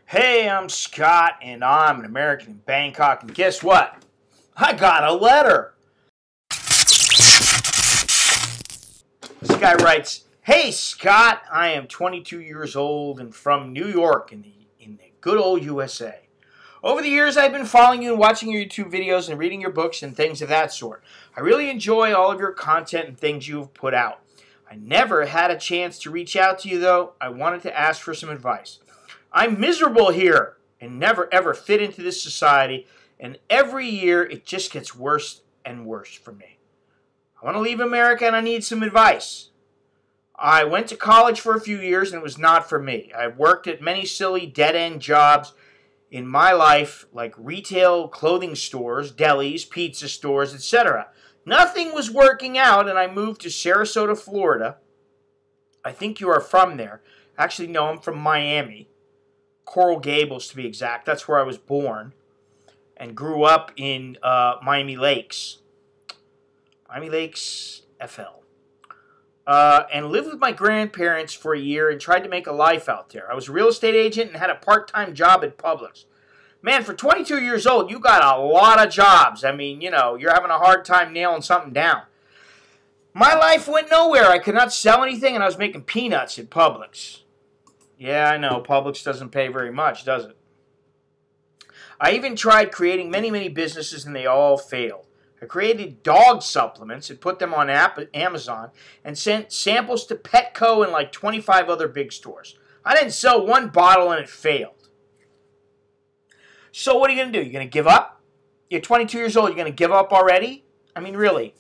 Hey, I'm Scott, and I'm an American in Bangkok, and guess what? I got a letter. This guy writes, "Hey, Scott, I am 22 years old and from New York in the good old USA. Over the years, I've been following you and watching your YouTube videos and reading your books and things of that sort. I really enjoy all of your content and things you've put out. I never had a chance to reach out to you, though. I wanted to ask for some advice. I'm miserable here and never ever fit into this society, and every year it just gets worse and worse for me. I want to leave America and I need some advice. I went to college for a few years and it was not for me. I've worked at many silly dead-end jobs in my life, like retail clothing stores, delis, pizza stores, etc. Nothing was working out, and I moved to Sarasota, Florida. I think you are from there. Actually, no, I'm from Miami. Coral Gables, to be exact. That's where I was born and grew up in Miami Lakes. Miami Lakes, FL. And lived with my grandparents for a year and tried to make a life out there. I was a real estate agent and had a part-time job at Publix. Man, for 22 years old, you got a lot of jobs. I mean, you know, you're having a hard time nailing something down. My life went nowhere. I could not sell anything, and I was making peanuts at Publix. Yeah, I know, Publix doesn't pay very much, does it? I even tried creating many businesses, and they all failed. I created dog supplements and put them on Amazon and sent samples to Petco and like 25 other big stores. I didn't sell one bottle and it failed. So what are you going to do? You're going to give up? You're 22 years old. You're going to give up already? I mean, really,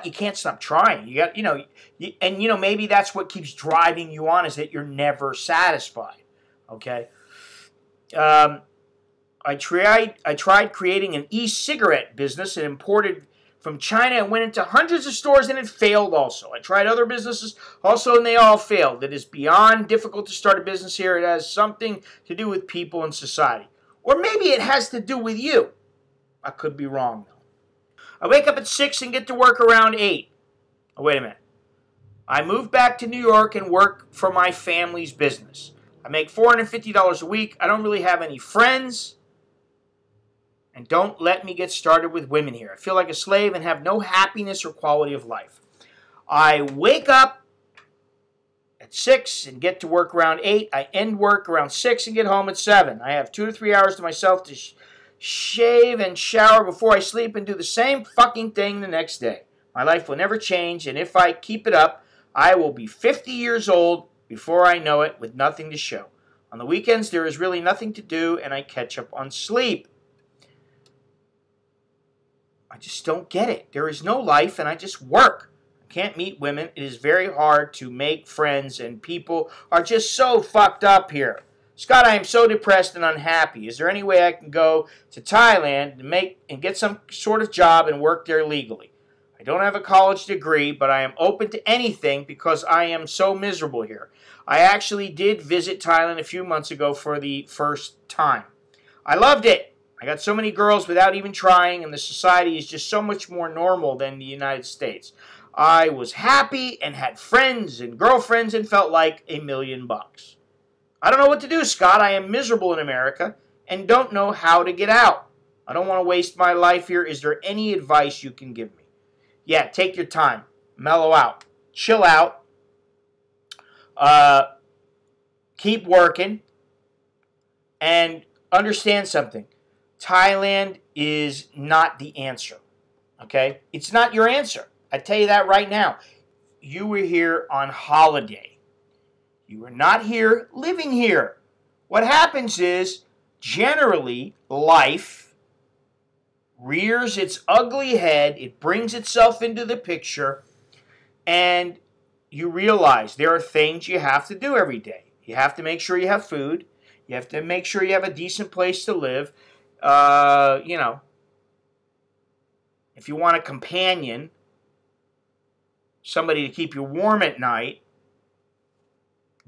you can't stop trying. You got, maybe that's what keeps driving you on, is that you're never satisfied. Okay. I tried creating an e-cigarette business and imported from China and went into hundreds of stores, and it failed also. I tried other businesses also, and they all failed. It is beyond difficult to start a business here. It has something to do with people and society. Or maybe it has to do with you. I could be wrong, though. I wake up at 6 and get to work around 8. Oh, wait a minute. I moved back to New York and work for my family's business. I make $450 a week. I don't really have any friends. And don't let me get started with women here. I feel like a slave and have no happiness or quality of life. I wake up at 6 and get to work around 8. I end work around 6 and get home at 7. I have 2 to 3 hours to myself to shave and shower before I sleep and do the same fucking thing the next day. My life will never change, and if I keep it up, I will be 50 years old before I know it with nothing to show. On the weekends, there is really nothing to do, and I catch up on sleep. I just don't get it. There is no life, and I just work. I can't meet women. It is very hard to make friends, and people are just so fucked up here. Scott, I am so depressed and unhappy. Is there any way I can go to Thailand and get some sort of job and work there legally? I don't have a college degree, but I am open to anything because I am so miserable here. I actually did visit Thailand a few months ago for the first time. I loved it. I got so many girls without even trying, and the society is just so much more normal than the United States. I was happy and had friends and girlfriends and felt like $1,000,000. I don't know what to do, Scott. I am miserable in America and don't know how to get out. I don't want to waste my life here. Is there any advice you can give me? Yeah, take your time. Mellow out. Chill out. Keep working. And understand something. Thailand is not the answer, okay? It's not your answer. I tell you that right now. You were here on holiday. You are not here living here. What happens is, generally, life rears its ugly head. It brings itself into the picture, and you realize there are things you have to do every day. You have to make sure you have food. You have to make sure you have a decent place to live. If you want a companion, somebody to keep you warm at night,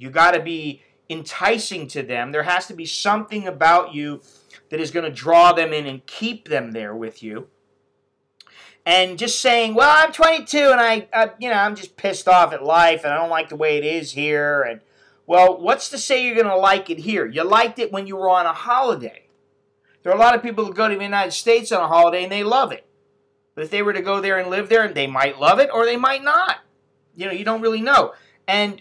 you got to be enticing to them. There has to be something about you that is going to draw them in and keep them there with you. And just saying, well, I'm 22 and I'm just pissed off at life and I don't like the way it is here and Well, what's to say you're going to like it here? You liked it when you were on a holiday. There are a lot of people who go to the United States on a holiday and they love it. But if they were to go there and live there, they might love it or they might not. You know, you don't really know. And,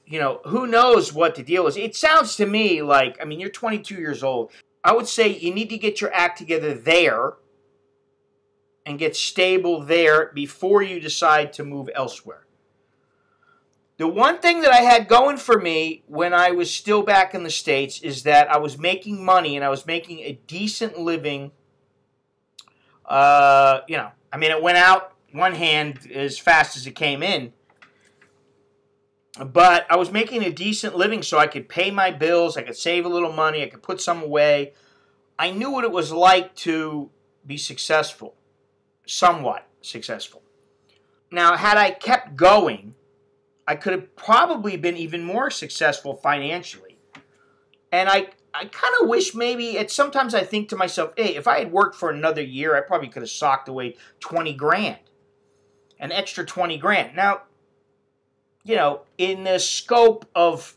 you know, who knows what the deal is. It sounds to me like, I mean, you're 22 years old. I would say you need to get your act together there and get stable there before you decide to move elsewhere. The one thing that I had going for me when I was still back in the States is that I was making money and I was making a decent living. You know, I mean, it went out one hand as fast as it came in. But I was making a decent living so I could pay my bills, I could save a little money, I could put some away. I knew what it was like to be successful, somewhat successful. Now, had I kept going, I could have probably been even more successful financially. And I kind of wish maybe, sometimes I think to myself, hey, if I had worked for another year, I probably could have socked away 20 grand. An extra 20 grand. Now, you know, in the scope of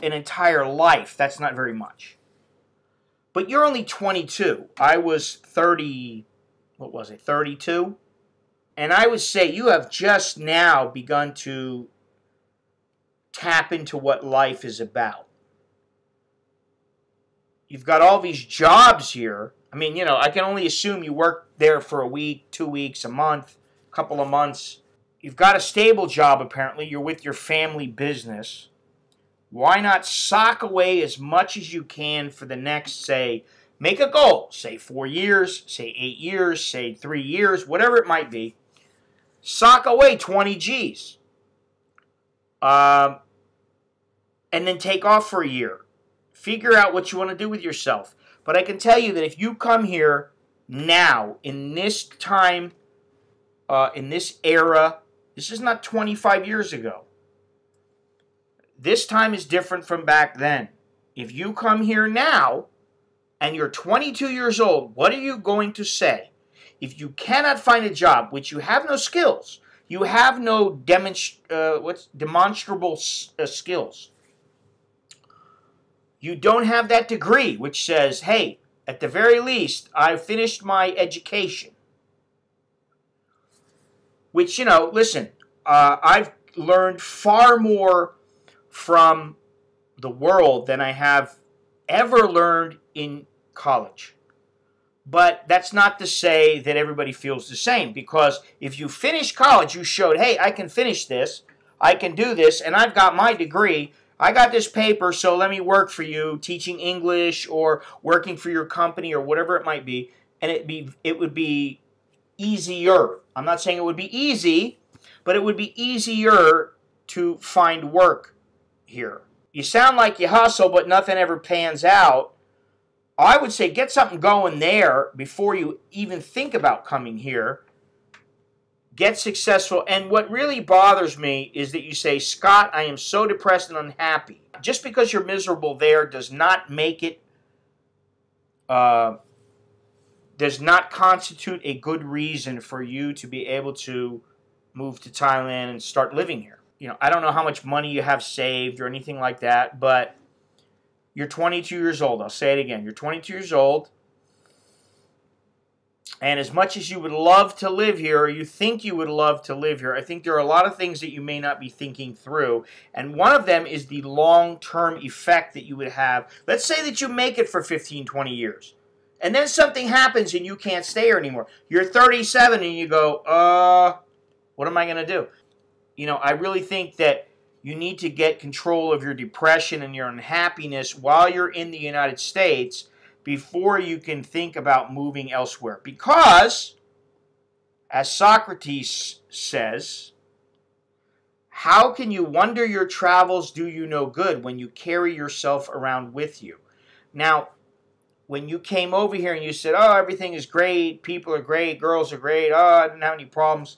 an entire life, that's not very much. But you're only 22. I was 30, what was it, 32? And I would say you have just now begun to tap into what life is about. You've got all these jobs here. I mean, you know, I can only assume you work there for a week, 2 weeks, a month, a couple of months. You've got a stable job, apparently. You're with your family business. Why not sock away as much as you can for the next, say, make a goal. Say 4 years, say 8 years, say 3 years, whatever it might be. Sock away 20 G's. And then take off for a year. Figure out what you want to do with yourself. But I can tell you that if you come here now, in this time, in this era, this is not 25 years ago. This time is different from back then. If you come here now, and you're 22 years old, what are you going to say? If you cannot find a job, which you have no skills, you have no demonstrable skills. You don't have that degree which says, hey, at the very least, I finished my education. Which, you know, listen, I've learned far more from the world than I have ever learned in college. But that's not to say that everybody feels the same, because if you finish college, you showed, hey, I can finish this, I can do this, and I've got my degree, I got this paper, so let me work for you, teaching English or working for your company or whatever it might be, and it would be easier. I'm not saying it would be easy, but it would be easier to find work here. You sound like you hustle, but nothing ever pans out. I would say get something going there before you even think about coming here. Get successful. And what really bothers me is that you say, Scott, I am so depressed and unhappy. Just because you're miserable there does not make it, does not constitute a good reason for you to be able to move to Thailand and start living here. You know, I don't know how much money you have saved or anything like that, but you're 22 years old. I'll say it again. You're 22 years old. And as much as you would love to live here, or you think you would love to live here, I think there are a lot of things that you may not be thinking through. And one of them is the long-term effect that you would have. Let's say that you make it for 15, 20 years. And then something happens and you can't stay here anymore. You're 37 and you go, what am I going to do? You know, I really think that you need to get control of your depression and your unhappiness while you're in the United States before you can think about moving elsewhere. Because, as Socrates says, how can you wonder your travels do you no good when you carry yourself around with you? Now, when you came over here and you said, oh, everything is great, people are great, girls are great, oh, I didn't have any problems,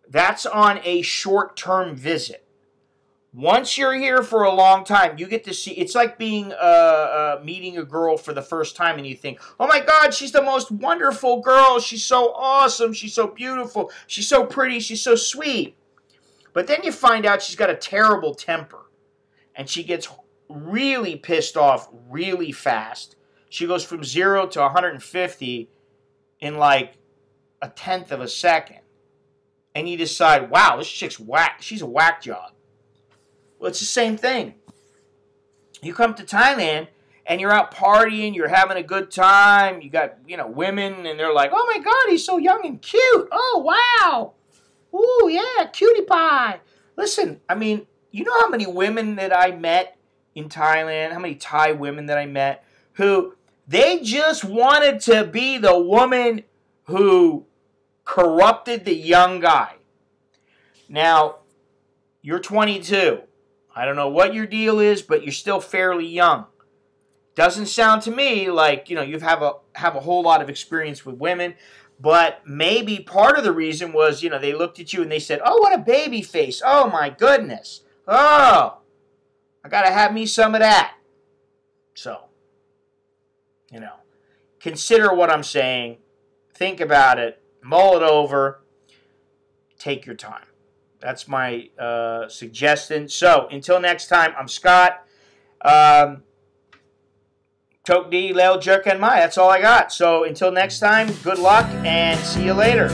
that's on a short-term visit. Once you're here for a long time, you get to see, it's like being meeting a girl for the first time and you think, oh my God, she's the most wonderful girl, she's so awesome, she's so beautiful, she's so pretty, she's so sweet. But then you find out she's got a terrible temper. And she gets really pissed off really fast. She goes from 0 to 150 in like a tenth of a second. And you decide, wow, this chick's whack. She's a whack job. Well, it's the same thing. You come to Thailand and you're out partying, you're having a good time. You got, women, and they're like, oh my God, he's so young and cute. Oh, wow. Ooh, yeah, cutie pie. Listen, I mean, you know how many women that I met in Thailand, how many Thai women that I met, who they just wanted to be the woman who corrupted the young guy. Now, you're 22. I don't know what your deal is, but you're still fairly young. Doesn't sound to me like, you have a whole lot of experience with women, but maybe part of the reason was, they looked at you and they said, oh, what a baby face. Oh, my goodness. Oh, I got to have me some of that. So, consider what I'm saying. Think about it. Mull it over. Take your time. That's my suggestion. So, until next time, I'm Scott. Tok D, Leo Jerk, and Mai. That's all I got. So, until next time, good luck and see you later.